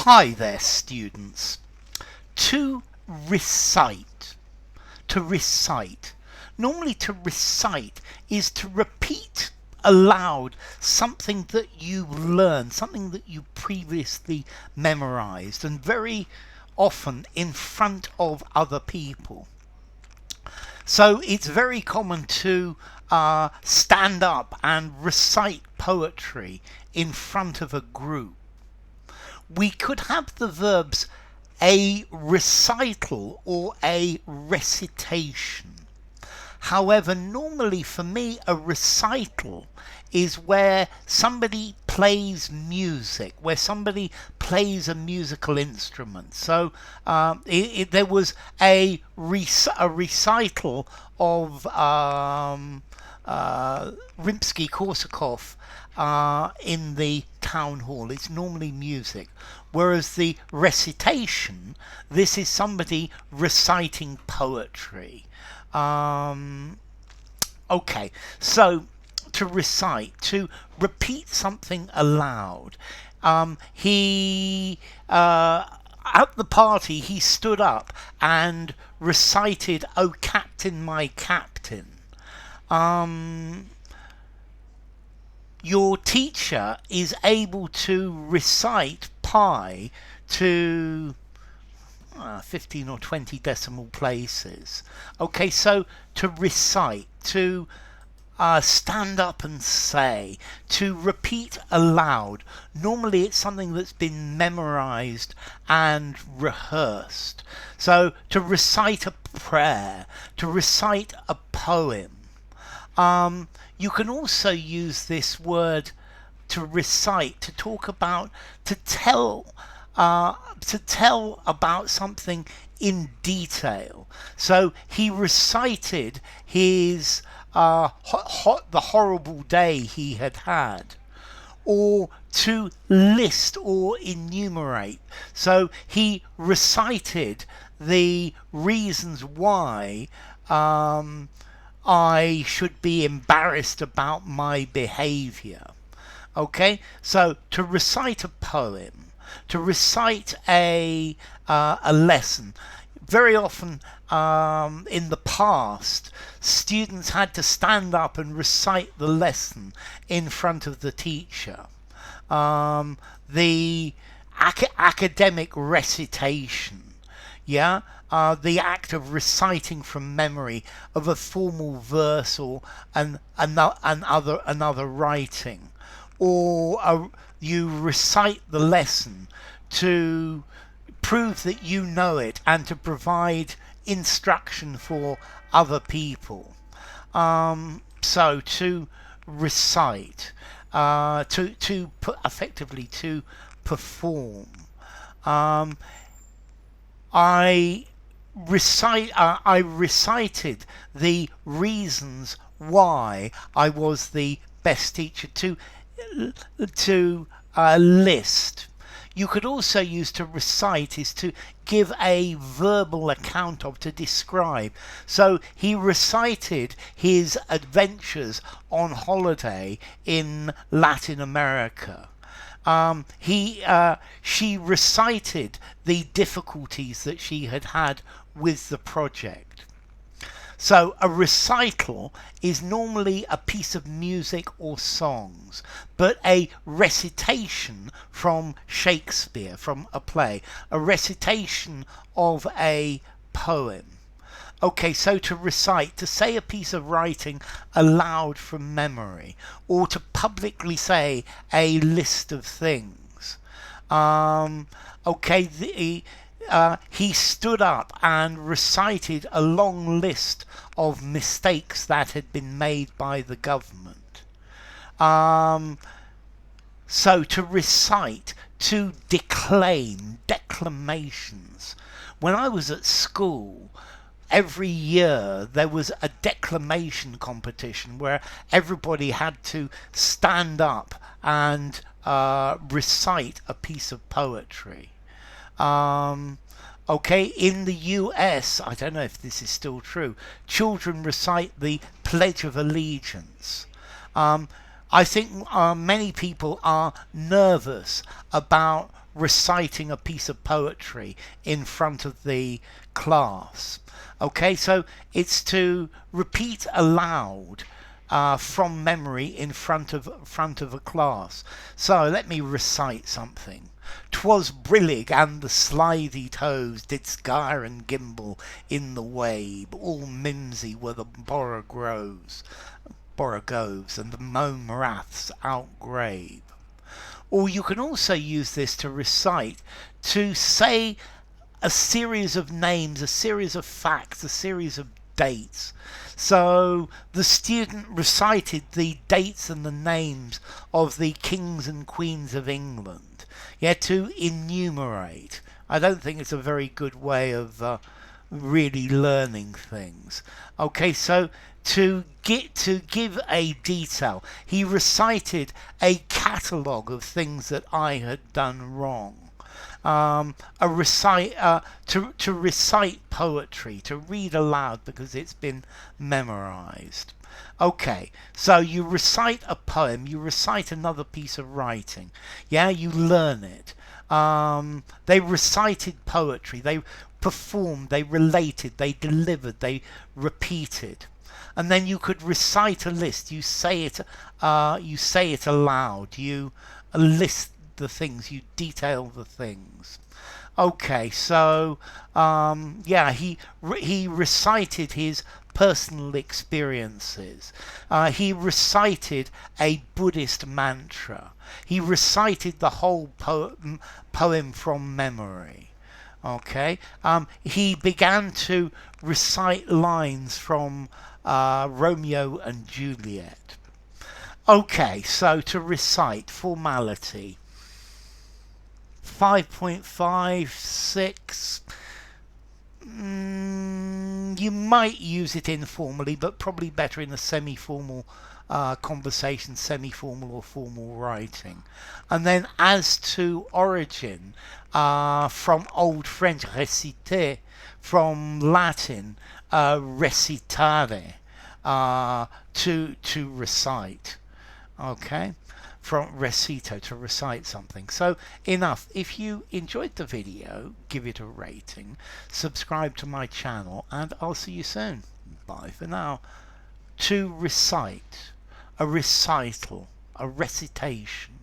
Hi there, students. To recite. To recite. Normally to recite is to repeat aloud something that you learned, something that you previously memorized, and very often in front of other people. So it's very common to stand up and recite poetry in front of a group. We could have the verbs a recital or a recitation. However, normally for me, a recital is where somebody plays music, where somebody plays a musical instrument. So there was a recital of Rimsky-Korsakov in the town hall. It's normally music. Whereas the recitation, this is somebody reciting poetry. Okay, so to recite, to repeat something aloud. At the party, he stood up and recited, "O Captain, my Captain." Your teacher is able to recite pi to 15 or 20 decimal places. Okay, so to recite, to stand up and say, to repeat aloud. Normally it's something that's been memorized and rehearsed. So to recite a prayer, to recite a poem. You can also use this word to recite, to talk about, to tell about something in detail. So he recited his the horrible day he had had, or to list or enumerate. So he recited the reasons why I should be embarrassed about my behavior. Okay, so to recite a poem, to recite a lesson. Very often in the past, students had to stand up and recite the lesson in front of the teacher. The academic recitation, yeah, the act of reciting from memory of a formal verse or another writing, or you recite the lesson to prove that you know it and to provide instruction for other people. So to recite, to put effectively to perform. I recited the reasons why I was the best teacher, to list. You could also use to recite is to give a verbal account of, to describe. So he recited his adventures on holiday in Latin America. She recited the difficulties that she had had with the project. So a recital is normally a piece of music or songs, but a recitation from Shakespeare, from a play, a recitation of a poem. Okay, so to recite, to say a piece of writing aloud from memory, or to publicly say a list of things. He stood up and recited a long list of mistakes that had been made by the government. So to recite, to declaim, declamations. When I was at school, every year there was a declamation competition where everybody had to stand up and recite a piece of poetry. Okay, in the US, I don't know if this is still true, children recite the Pledge of Allegiance. I think many people are nervous about reciting a piece of poetry in front of the class. Okay, so it's to repeat aloud from memory in front of a class. So let me recite something. 'Twas brillig, and the slithy toes did skyre and gimble in the wabe. All mimsy were the borogoves, and the mome raths outgrabe. Or you can also use this to recite, to say a series of names, a series of facts, a series of dates. So the student recited the dates and the names of the kings and queens of England. Yeah, to enumerate. I don't think it's a very good way of really learning things. Okay, so to give a detail, he recited a catalogue of things that I had done wrong. To recite poetry, to read aloud because it's been memorized. Okay, so you recite a poem, you recite another piece of writing. Yeah, you learn it. They recited poetry, they performed, they related, they delivered, they repeated. And then you could recite a list. You say it aloud. You list the things. You detail the things. Okay, so yeah, he recited his personal experiences. He recited a Buddhist mantra. He recited the whole poem from memory. Okay, he began to recite lines from Romeo and Juliet. Okay, so to recite, formality. 5.56. You might use it informally, but probably better in a semi-formal conversation, semi-formal or formal writing. And then as to origin, from Old French reciter, from Latin recitare, to recite. Okay, from recito, to recite something. So enough. If you enjoyed the video, give it a rating, subscribe to my channel, and I'll see you soon. Bye for now. To recite, a recital, a recitation.